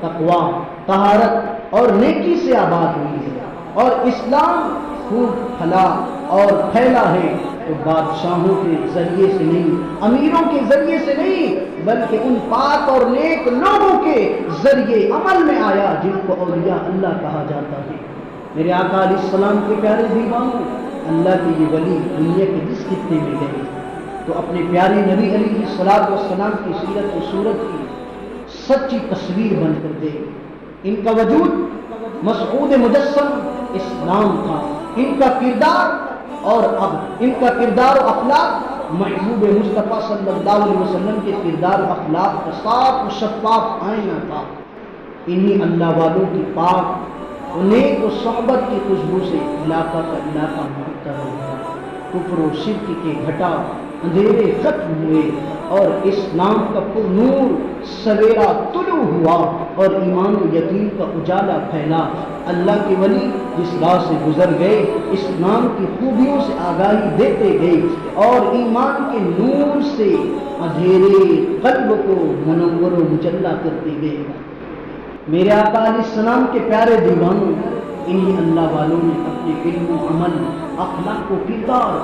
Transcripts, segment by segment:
تقوا، طہارت اور نیکی سے آباد ہوئی ہے، اور اسلام خوب پھلا اور پھیلا ہے تو بادشاہوں کے ذریعے سے نہیں، امیروں کے ذریعے سے نہیں، بلکہ ان پاک اور نیک لوگوں کے ذریعے عمل میں آیا جن کو اولیاء اللہ کہا جاتا ہے۔ میرے آقا علیہ السلام کے پیارے دیوانوں، اللہ کے یہ ولی دنیا کے جس خطے میں گئے تو اپنے پیارے نبی علیہ الصلوۃ والسلام کی سیرت و صورت کی سچی تصویر بن کر گئے۔ ان کا وجود مسعود مجسم اسلام تھا، ان کا کردار اور اب ان کا کردار و اخلاق محبوب مصطفیٰ صلی اللہ علیہ وسلم کے کردار و اخلاق کا صاف و شفاف آئینہ تھا۔ انہی اللہ والوں کی پاک و نیک و صحبت کی خوشبو سے علاقہ کا علاقہ معطر ہو گیا، کفر و شرک کے گھٹا اندھیرے ختم ہوئے اور اسلام کا پر نور سویرا طلوع ہوا اور ایمان و یقین کا اجالا پھیلا۔ اللہ کے ولی جس راہ سے گزر گئے اسلام کی خوبیوں سے آگاہی دیتے گئے اور ایمان کے نور سے اندھیرے قلب کو منور و مجلہ کرتے گئے۔ میرے آقا علیہ السلام کے پیارے دیوانوں، انہی اللہ والوں نے اپنے علم و عمل، اخلاق و کردار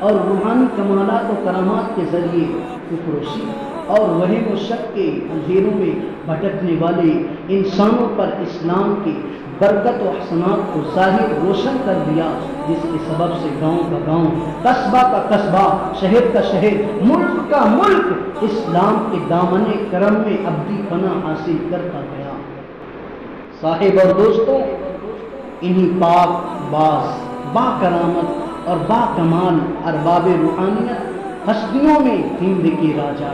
اور روحانی کمالات و کرامات کے ذریعے کفر و شرک اور وہم و شک کے اندھیروں میں بھٹکنے والے انسانوں پر اسلام کی برکت و حسنات کو ظاہر روشن کر دیا، جس کے سبب سے گاؤں کا گاؤں، قصبہ کا قصبہ، شہر کا شہر، ملک کا ملک اسلام کے دامن کرم میں ابدی پناہ حاصل کرتا گیا۔ صاحب اور دوستوں، انہی پاک باز، با کرامت اور با کمال ارباب روحانیت ہستیوں میں ہند کے راجا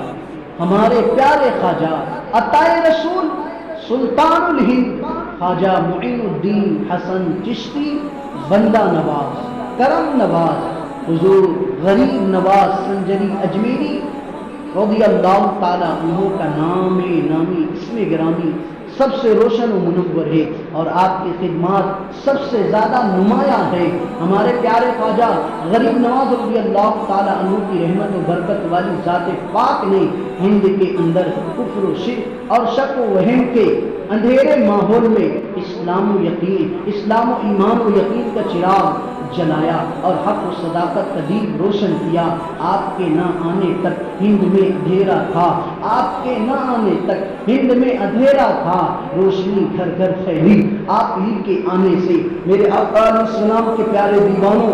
ہمارے پیارے خواجہ عطائے رسول سلطان الہند خواجہ معین الدین حسن چشتی بندہ نواز، کرم نواز، حضور غریب نواز سنجری اجمیری رضی اللہ تعالیٰ عنہ کا نام نامی اسم گرامی سب سے روشن و منور ہے اور آپ کی خدمات سب سے زیادہ نمایاں ہے۔ ہمارے پیارے خواجہ غریب نواز رضی اللہ تعالیٰ عنہ کی رحمت و برکت والی ذات پاک نے ہند کے اندر کفر و شرک اور شک و وہم کے اندھیرے ماحول میں اسلام و یقین، اسلام و ایمان و یقین کا چراغ جلایا اور حق و صداقت کا دیپ روشن کیا۔ آپ کے نہ آنے تک ہند میں اندھیرا تھا، آپ کے نہ آنے تک ہند میں اندھیرا تھا، روشنی گھر گھر پھیلی آپ ہی کے آنے سے۔ میرے آقا علیہ السلام کے پیارے دیوانوں،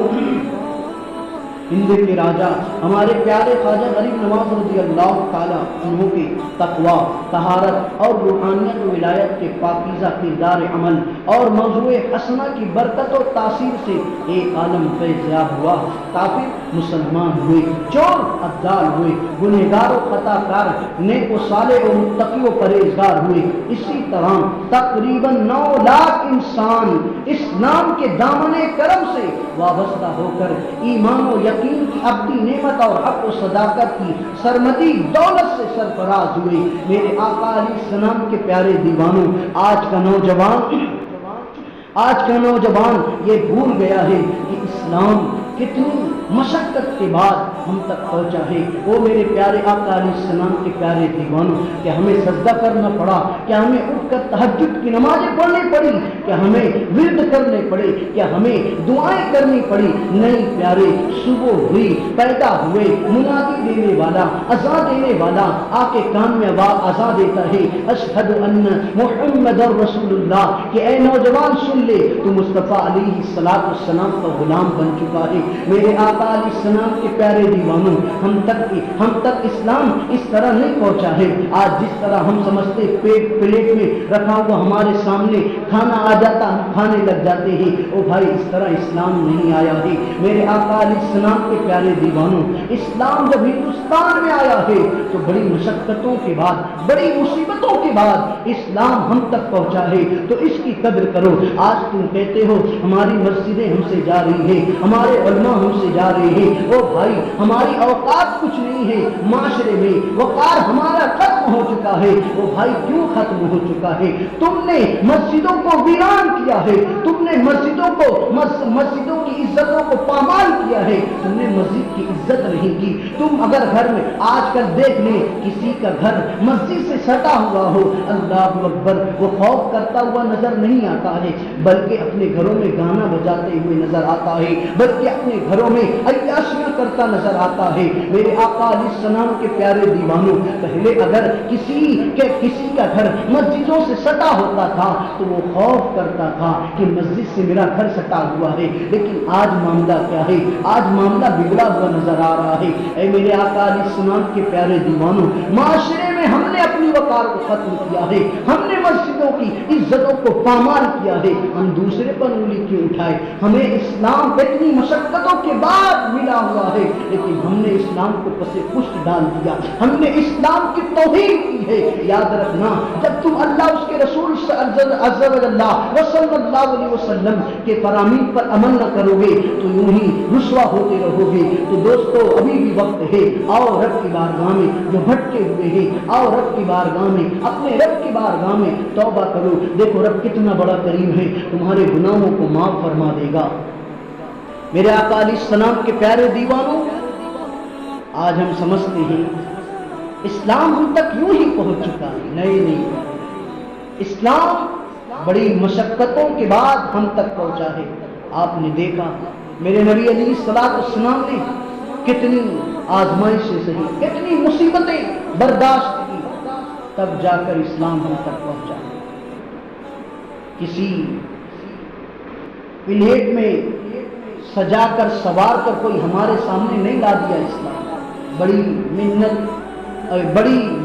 ہند کے راجا ہمارے پیارے خواجہ غریب نواز رضی اللہ تعالیٰ عنہ کے تقوی، طہارت اور روحانیت و ولایت کے پاکیزہ کردار عمل اور موضوع حسنہ کی برکت اور تاثیر سے ایک عالم فیضیاب ہوا، کافر مسلمان ہوئے، چور ابدال ہوئے، گنہگار و خطا کار نیک و صالح و متقی و پرہیزگار ہوئے۔ اسی طرح تقریباً 9 لاکھ انسان اسلام کے دامن کرم سے وابستہ ہو کر ایمان و یقین کی ابدی نعمت اور حق و صداقت کی سرمدی دولت سے سرفراز ہوئے۔ میرے آقا علیہ السلام کے پیارے دیوانوں، آج کا نوجوان یہ بھول گیا ہے کہ اسلام کتنی مشقت کے بعد ہم تک پہنچا ہے۔ وہ میرے پیارے آقا علیہ السلام کے پیارے دیوانوں، کہ ہمیں سجدہ کرنا پڑا، کہ ہمیں اٹھ کر تہجد کی نمازیں پڑھنی پڑی، کہ ہمیں ورد کرنے پڑے، کہ ہمیں دعائیں کرنی پڑی۔ نہیں پیارے، صبح ہوئی، پیدا ہوئے، منادی دینے والا، اذان دینے والا آ کے کان میں اذان دیتا ہے، اشہد ان محمد رسول اللہ، کہ اے نوجوان سن لے، تو مصطفیٰ علیہ السلام کا غلام بن چکا ہے۔ میرے آقا علیہ السلام کے پیارے دیوانوں، ہم تک اسلام اس طرح نہیں پہنچا ہے۔ آج جس طرح ہم سمجھتے پلیٹ میں رکھا ہوا ہمارے سامنے کھانا آ جاتا، ہم کھانے لگ جاتے ہیں، او بھائی اس طرح اسلام نہیں آیا ہے۔ میرے آقا علیہ السلام کے پیارے دیوانوں، اسلام جب ہندوستان میں آیا ہے تو بڑی مشقتوں کے بعد، بڑی مصیبتوں کے بعد اسلام ہم تک پہنچا ہے، تو اس کی قدر کرو۔ آج تم کہتے ہو ہماری مسجدیں ہم سے جا رہی ہے، ہمارے علماء ہم سے جا رہے ہیں او بھائی ہماری اوقات کچھ نہیں ہے معاشرے میں، وقار ہمارا ختم ہو چکا ہے۔ او بھائی کیوں ختم ہو چکا ہے؟ تم نے مسجدوں کو ویران کیا ہے، تم نے مسجدوں کی عزتوں کو پامال کیا ہے، تم نے مسجد کی عزت نہیں کی۔ تم اگر گھر میں آج کل دیکھ لیں کسی کا گھر مسجد سے سٹا ہوا ہو، اللہ اکبر، وہ خوف کرتا ہوا نظر نہیں آتا ہے بلکہ اپنے گھروں میں گانا بجاتے ہوئے نظر آتا ہے، بلکہ اپنے گھروں میں عیاشیاں کرتا نظر آتا ہے۔ میرے آقا علیہ السلام کے پیارے دیوانوں، پہلے اگر کسی کا گھر مسجدوں سے سٹا ہوتا تھا تو وہ خوف کرتا تھا کہ مسجد سے میرا گھر سٹا ہوا ہے، لیکن آج معاملہ کیا ہے؟ آج معاملہ بگڑا ہوا نظر آ رہا ہے۔ اے میرے آقا علیہ السلام کے پیارے دیوانوں، معاشرے میں ہم نے اپنی وقار کو ختم کیا ہے، ہم نے مسجدوں کی عزتوں کو پامال کیا ہے، ہم دوسرے پر انگلی کیوں اٹھائے؟ ہمیں اسلام اتنی مشقتوں کے بعد ملا ہوا ہے لیکن ہم نے اسلام کو پسے پشت ڈال دیا، ہم نے اسلام کی توہین کی ہے۔ یاد رکھنا جب تم اللہ اس کے رسول عز و جل صلی اللہ علیہ وسلم کے فرامین پر عمل نہ کرو گے تو یوں ہی رسوا ہوتے رہو گے۔ تو دوستو ابھی بھی وقت ہے، آؤ رب کی بارگاہ میں جو بھٹکے ہوئے ہیں، آؤ رب کی بارگاہ میں اپنے رب کی بارگاہ میں توبہ کرو۔ دیکھو رب کتنا بڑا کریم ہے، تمہارے گناہوں کو معاف فرما دے گا۔ میرے آقا علیہ السلام کے پیارے دیوانوں، آج ہم سمجھتے ہیں اسلام ہم تک یوں ہی پہنچ چکا ہے، نہیں، اسلام بڑی مشقتوں کے بعد ہم تک پہنچا ہے۔ آپ نے دیکھا میرے نبی علیہ السلام نے کتنی آزمائشیں سہی، کتنی مصیبتیں برداشت کی، تب جا کر اسلام ہم تک پہنچا۔ کسی پلیٹ میں سجا کر سوار کر کوئی ہمارے سامنے نہیں لا دیا اسلام، بڑی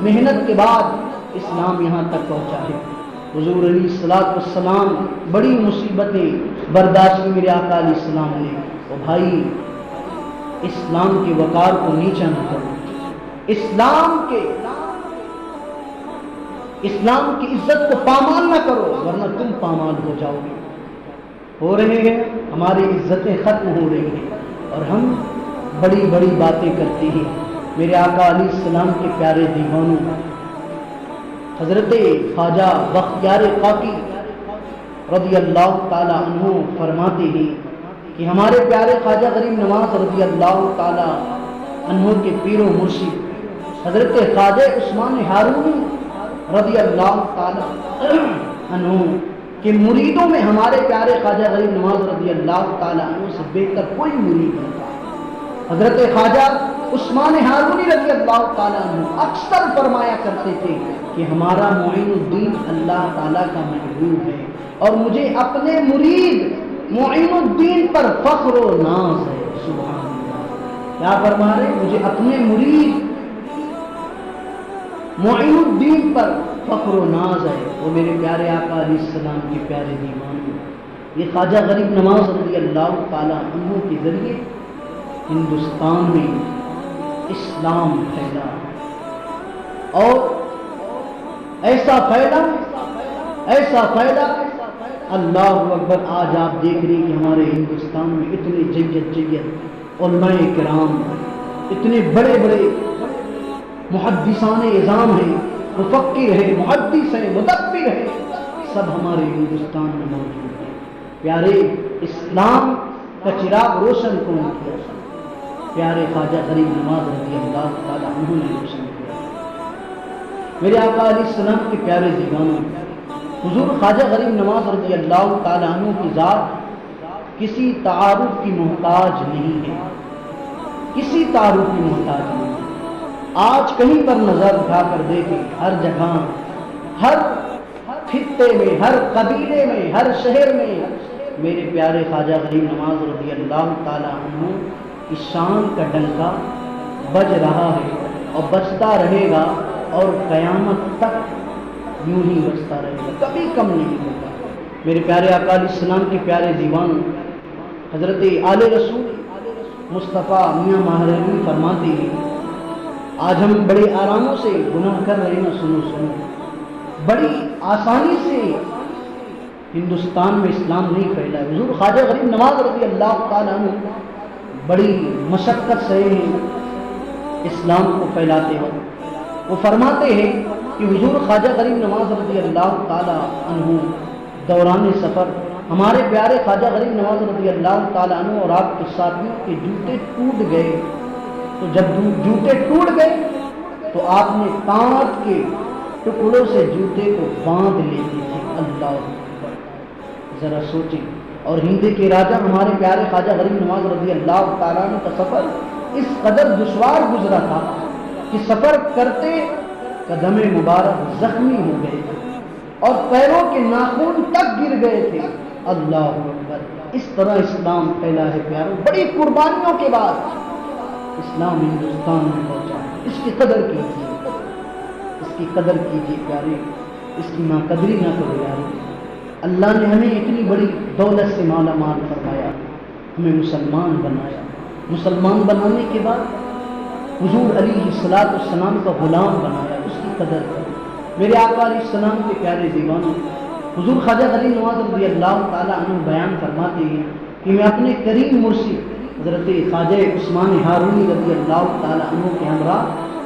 محنت کے بعد اسلام یہاں تک پہنچا ہے۔ حضور علیہ السلام بڑی مصیبتیں برداشت کی میرے آقا علیہ السلام نے۔ اور بھائی اسلام کے وقار کو نیچا نہ کرو، اسلام کی عزت کو پامال نہ کرو ورنہ تم پامال ہو جاؤ گے۔ ہو رہے ہیں ہماری عزتیں ختم ہو رہی ہیں اور ہم بڑی بڑی باتیں کرتے ہیں۔ میرے آقا علیہ السلام کے پیارے دیوانوں، حضرت خواجہ بختیار کاکی رضی اللہ تعالی عنہ فرماتے ہیں کہ ہمارے پیارے خواجہ غریب نواز رضی اللہ تعالی عنہ کے پیر و مرشد حضرت خواجہ عثمان ہارونی رضی اللہ تعالی عنہ کے مریدوں میں ہمارے پیارے خواجہ غریب نواز رضی اللہ تعالی عنہ سے بہتر کوئی مرید نہیں تھا۔ حضرت خواجہ عثمان ہارونی رضی اللہ تعالیٰ عنہ اکثر فرمایا کرتے تھے کہ ہمارا معین الدین اللہ تعالیٰ کا محبوب ہے اور مجھے اپنے مرید معین الدین پر فخر و ناز ہے۔ سبحان اللہ، کیا فرما رہے؟ مجھے اپنے مرید معین الدین پر فخر و ناز ہے۔ وہ میرے پیارے آقا علیہ السلام کے پیارے دیوان، یہ خواجہ غریب نواز رضی اللہ تعالیٰ عنہ کے ذریعے ہندوستان میں اسلام پھیلا اور ایسا پھیلا اللہ اکبر۔ آج آپ دیکھ رہے ہیں کہ ہمارے ہندوستان میں اتنے جید علماء کرام، اتنے بڑے بڑے محدثان اعظام ہیں، مفکر ہیں، محدث ہیں، مدبر ہیں، سب ہمارے ہندوستان میں موجود ہیں۔ پیارے اسلام کا چراغ روشن کون کیا؟ پیارے خواجہ غریب نواز رضی اللہ تعالیٰ عنہ نے روشن کیا۔ میرے آقا علیہ السلام کے پیارے دیوانوں، حضور خواجہ غریب نواز رضی اللہ تعالیٰ عنہ کی ذات کسی تعارف کی محتاج نہیں ہے، کسی تعارف کی محتاج نہیں ہے۔ آج کہیں پر نظر اٹھا کر دیکھیں، ہر جگہ، ہر خطے میں، ہر قبیلے میں، ہر شہر میں میرے پیارے خواجہ غریب نواز رضی اللہ تعالیٰ عنہ کی شان کا ڈنکا بج رہا ہے اور بجتا رہے گا اور قیامت تک یوں ہی بجتا رہے گا، کبھی کم نہیں ہوگا۔ میرے پیارے آقا علیہ السلام کے پیارے دیوان حضرت آل رسول مصطفیٰ میاں ماہرین فرماتے ہیں، آج ہم بڑے آراموں سے گناہ کر رہے ہیں، سنو بڑی آسانی سے ہندوستان میں اسلام نہیں پھیلا۔ حضور خواجہ غریب نواز رضی اللہ تعالیٰ عنہ بڑی مشقت سے اسلام کو پھیلاتے وقت وہ فرماتے ہیں کہ حضور خواجہ غریب نواز رضی اللہ تعالی عنہ دوران سفر ہمارے پیارے خواجہ غریب نواز رضی اللہ تعالی عنہ اور آپ کے ساتھیوں کے جوتے ٹوٹ گئے، تو جب جوتے ٹوٹ گئے تو آپ نے کانٹ کے ٹکڑوں سے جوتے کو باندھ لیتے تھے۔ اللہ اکبر، ذرا سوچیں۔ اور ہند کے راجا ہمارے پیارے خواجہ غریب نواز رضی اللہ تعالیٰ عنہ کا سفر اس قدر دشوار گزرا تھا کہ سفر کرتے قدم مبارک زخمی ہو گئے تھے اور پیروں کے ناخن تک گر گئے تھے۔ اللہ اکبر، اس طرح اسلام پھیلا ہے پیاروں، بڑی قربانیوں کے بعد اسلام ہندوستان میں پہنچا۔ اس کی قدر کیجیے، اس کی قدر کیجیے پیارے، اس کی ناقدری نہ کرو یار۔ اللہ نے ہمیں اتنی بڑی دولت سے مالا مال فرمایا، ہمیں مسلمان بنایا۔ مسلمان بنانے کے بعد حضور علیہ السلام کا غلام بنایا، اس کی قدر کرو۔ میرے آقا علیہ السلام کے پیارے دیوانوں، حضور خواجہ غریب نواز رضی اللہ تعالیٰ عنہ بیان فرماتے ہیں کہ میں اپنے کریم مرشد حضرت خواجہ عثمان ہارونی رضی اللہ تعالیٰ عنہ کے ہمراہ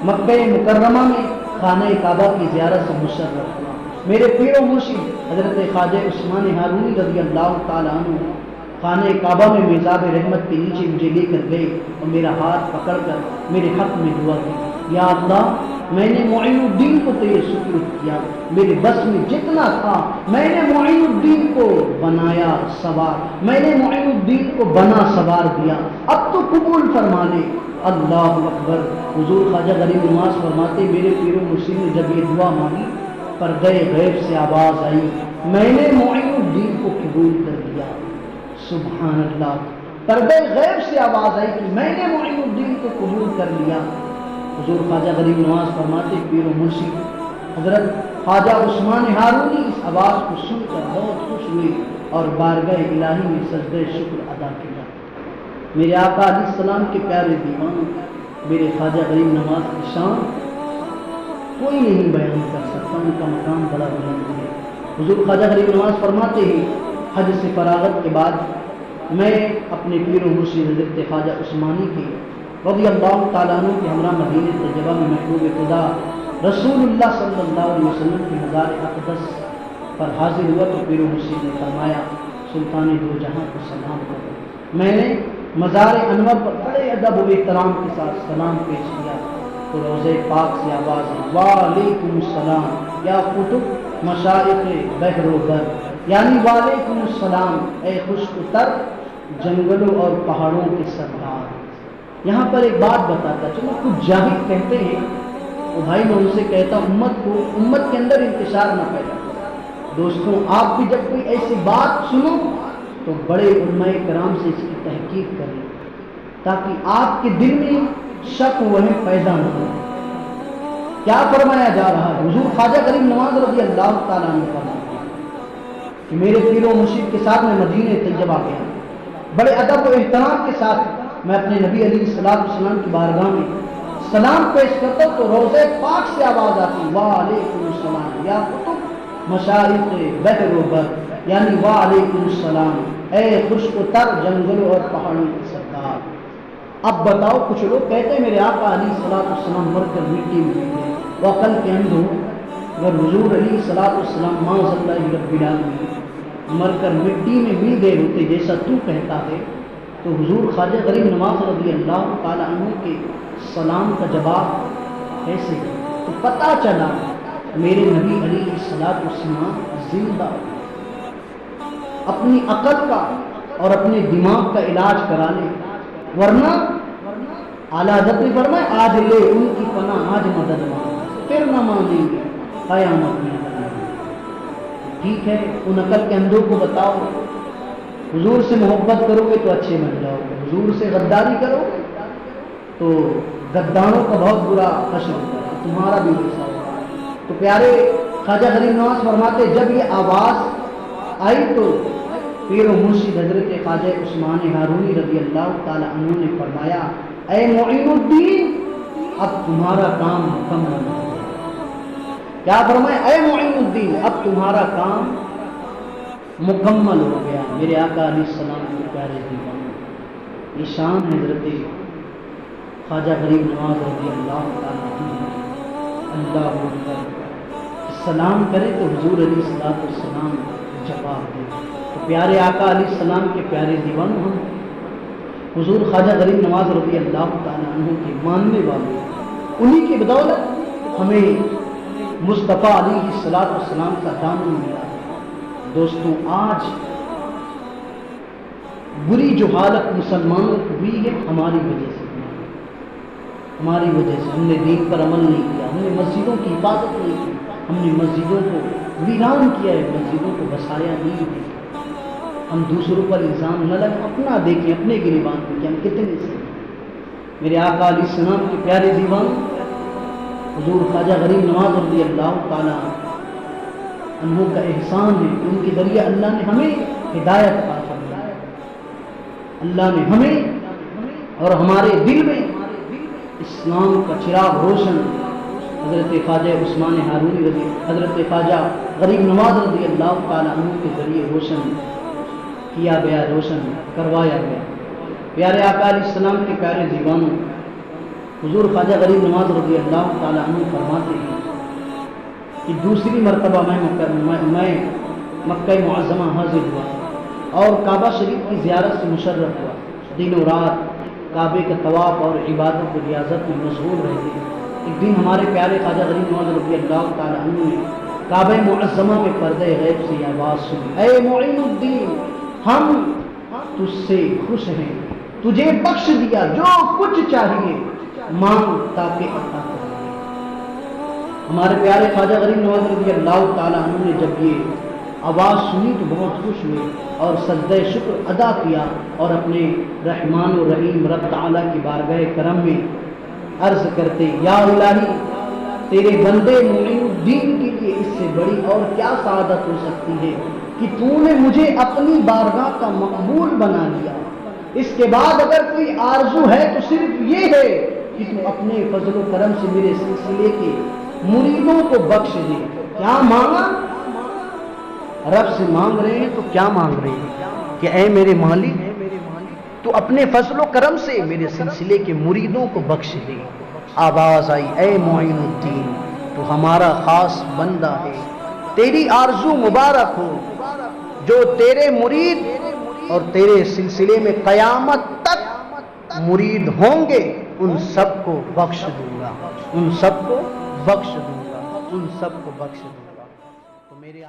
مکہ مکرمہ میں خانہ کعبہ کی زیارت سے مشرف ہوا۔ میرے پیر و مرشد حضرت خواجہ عثمان ہارونی رضی اللہ تعالیٰ عنہ خانہ کعبہ میں میزاب رحمت کے نیچے مجھے لے کر گئے اور میرا ہاتھ پکڑ کر میرے حق میں دعا کی، یا اللہ میں نے معین الدین کو تیرے سپرد کیا، میرے بس میں جتنا تھا میں نے معین الدین کو بنایا سوار، میں نے معین الدین کو بنا سوار دیا، اب تو قبول فرما لے۔ اللہ اکبر۔ حضور خواجہ غریب نواز فرماتے میرے پیر و مرشد نے جب یہ دعا مانگی، پردے غیب سے آواز آئی، میں نے معین الدین کو قبول کر دیا۔ سبحان اللہ، پردے غیب سے آواز آئی کہ میں نے معین الدین کو قبول کر لیا۔ حضور خواجہ غریب نواز فرماتے پیر و مرشد حضرت خواجہ عثمان ہارونی اس آواز کو سن کر بہت خوش ہوئے اور بارگاہ الہی میں سجدہ شکر ادا کیا۔ میرے آقا علیہ السلام کے پیارے دیوانوں، میرے خواجہ غریب نواز کی شان کوئی نہیں بیان کر سکتا، ان کا مقام بڑا بلند ہے۔ حضور خواجہ غریب نواز فرماتے ہیں حج سے فراغت کے بعد میں اپنے پیر و مرشد حضرت خواجہ عثمانی کے رضی اللہ تعالیٰ عنہ کے ہمراہ مدینہ طیبہ میں محبوب خدا رسول اللہ صلی اللہ علیہ وسلم کی مزار اقدس پر حاضر ہوا تو پیر و مرشد نے فرمایا سلطان دو جہاں کو سلام کرو۔ میں نے مزار انور پر بڑے ادب و احترام کے ساتھ سلام پیش کیا تو روضہ پاک سے آواز ہے، وعلیکم السلام یا کتب مشائخ بحر و بر، یعنی وعلیکم السلام اے خشک تر جنگلوں اور پہاڑوں کے سردار۔ یہاں پر ایک بات بتاتا چلو، کچھ جاہل کہتے ہیں تو بھائی میں ان سے کہتا امت کے اندر انتشار نہ پیدا کرو۔ دوستوں آپ بھی جب کوئی ایسی بات سنو تو بڑے علماء کرام سے اس کی تحقیق کریں تاکہ آپ کے دل میں شک وہم پیدا نہ ہو۔ کیا فرمایا جا رہا ہے؟ حضور خواجہ غریب نواز رضی اللہ تعالیٰ عنہ فرماتے ہیں کہ میرے پیر و مرشد کے ساتھ میں مدینہ طیبہ گیا، بڑے ادب و احترام کے ساتھ میں اپنے نبی علیہ السلام کی بارگاہ میں سلام پیش کرتا تو روضہ پاک سے آواز آتی، وعلیکم السلام یا کتب مشائخ بحر و بر، یعنی وعلیکم السلام اے خشک و تر جنگلوں اور پہاڑوں کے سردار۔ اب بتاؤ، کچھ لوگ کہتے ہیں میرے آقا علیہ السلام مر کر مٹی میں مل گئے، وہ عقل کے اندھ ہو۔ اگر حضور علیہ السلام معاذ اللہ رب العالمین مر کر مٹی میں مل گئے ہوتے جیسا تو کہتا ہے تو حضور خواجہ غریب نواز رضی اللہ تعالیٰ عنہ کے سلام کا جواب کیسے؟ تو پتہ چلا میرے نبی علیہ السلام زندہ اپنی عقل کا اور اپنے دماغ کا علاج کرانے، ورنہ اعلیٰ حضرت نے فرمایا آج لے ان کی پناہ آج مدد مانگ، پھر نہ مانگیں گے قیامت میں۔ ٹھیک ہے، ان عقل کے اندھوں کو بتاؤ حضور سے محبت کرو گے تو اچھے بن جاؤ گے، حضور سے غداری کرو گے تو غداروں کا بہت برا حشر ہوتا ہے، تمہارا بھی ویسا ہوگا۔ تو پیارے خواجہ غریب نواز فرماتے جب یہ آواز آئی تو پیر و مرشد حضرت خواجہ عثمان ہارونی رضی اللہ تعالیٰ عنہ نے فرمایا اے معین الدین اب تمہارا کام مکمل ہو گیا۔ کیا فرمایا؟ اے معین الدین اب تمہارا کام مکمل ہو گیا۔ میرے آقا علیہ السلام کے پیارے دیوانوں، یہ شان ہے حضرت خواجہ غریب نواز رضی اللہ تعالیٰ عنہ۔ اللہ اکبر، سلام کرے تو حضور علیہ الصلوۃ والسلام جواب دے۔ تو پیارے آقا علیہ السلام کے پیارے دیوان ہم حضور خواجہ غریب نواز رضی اللہ تعالیٰ عنہ کے ماننے والے، انہی کی بدولت ہمیں مصطفیٰ علیہ الصلوۃ والسلام کا دامن ملا۔ دوستوں، آج بری جو حالت مسلمانوں کو ہوئی ہے ہماری وجہ سے، ہماری وجہ سے ہم نے دین پر عمل نہیں کیا، ہم نے مسجدوں کی حفاظت نہیں کی، ہم نے مسجدوں کو ویران کیا ہے، مسجدوں کو بسایا نہیں ہے۔ ہم دوسروں پر الزام نہ لگیں، اپنا دیکھیں، اپنے گریبان پہ کہ ہم کتنے سے ہیں۔ میرے آقا علیہ السلام کے پیارے دیوان حضور خواجہ غریب نواز رضی اللہ تعالیٰ عنہ کا احسان ہے، ان کے ذریعے اللہ نے ہمیں ہدایت عطا فرمائی، اللہ نے ہمیں اور ہمارے دل میں اسلام کا چراغ روشن حضرت خواجہ عثمان ہارونی رضی، حضرت خواجہ غریب نواز رضی اللہ تعالیٰ عنہ کے ذریعے روشن کیا گیا، روشن کروایا گیا۔ پیارے آقا علیہ السلام کے پیارے دیوانوں، حضور خواجہ غریب نواز رضی اللہ تعالیٰ عنہ فرماتے ہیں کہ دوسری مرتبہ میں مکہ معظمہ حاضر ہوا اور کعبہ شریف کی زیارت سے مشرف ہوا، دن و رات کعبے کا طواف اور عبادت و ریاضت میں مشغول رہتے ہیں۔ ایک دن ہمارے پیارے خواجہ غریب نواز رضی اللہ تعالیٰ عنہ نے کعبہ معظمہ میں پردے غیب سے یہ آواز سنی، اے معین الدین، ہم تجھ سے خوش ہیں، تجھے بخش دیا، جو کچھ چاہیے مانگ تاکہ عطا کر۔ ہمارے پیارے خواجہ غریب نواز رضی اللہ تعالیٰ عنہ نے جب یہ آواز سنی تو بہت خوش ہوئے اور سجدہ شکر ادا کیا اور اپنے رحمان و رحیم رب تعالیٰ کی بارگاہ کرم میں عرض کرتے، یا الہی، تیرے بندے معین الدین کے لیے اس سے بڑی اور کیا سعادت ہو سکتی ہے کہ تو نے مجھے اپنی بارگاہ کا مقبول بنا لیا۔ اس کے بعد اگر کوئی آرزو ہے تو صرف یہ ہے کہ تو اپنے فضل و کرم سے میرے سلسلے کے مریدوں کو بخش دے۔ کیا مانگا؟ رب سے مانگ رہے ہیں تو کیا مانگ رہے ہیں کہ اے میرے مالک، تو اپنے فضل و کرم سے میرے سلسلے کے مریدوں کو بخش دے۔ آواز آئی، اے معین الدین، تو ہمارا خاص بندہ ہے، تیری آرزو مبارک ہو، جو تیرے مرید اور تیرے سلسلے میں قیامت تک مرید ہوں گے ان سب کو بخش دوں گا، ان سب کو بخش دوں گا، ان سب کو بخش دوں گا۔ تو میرے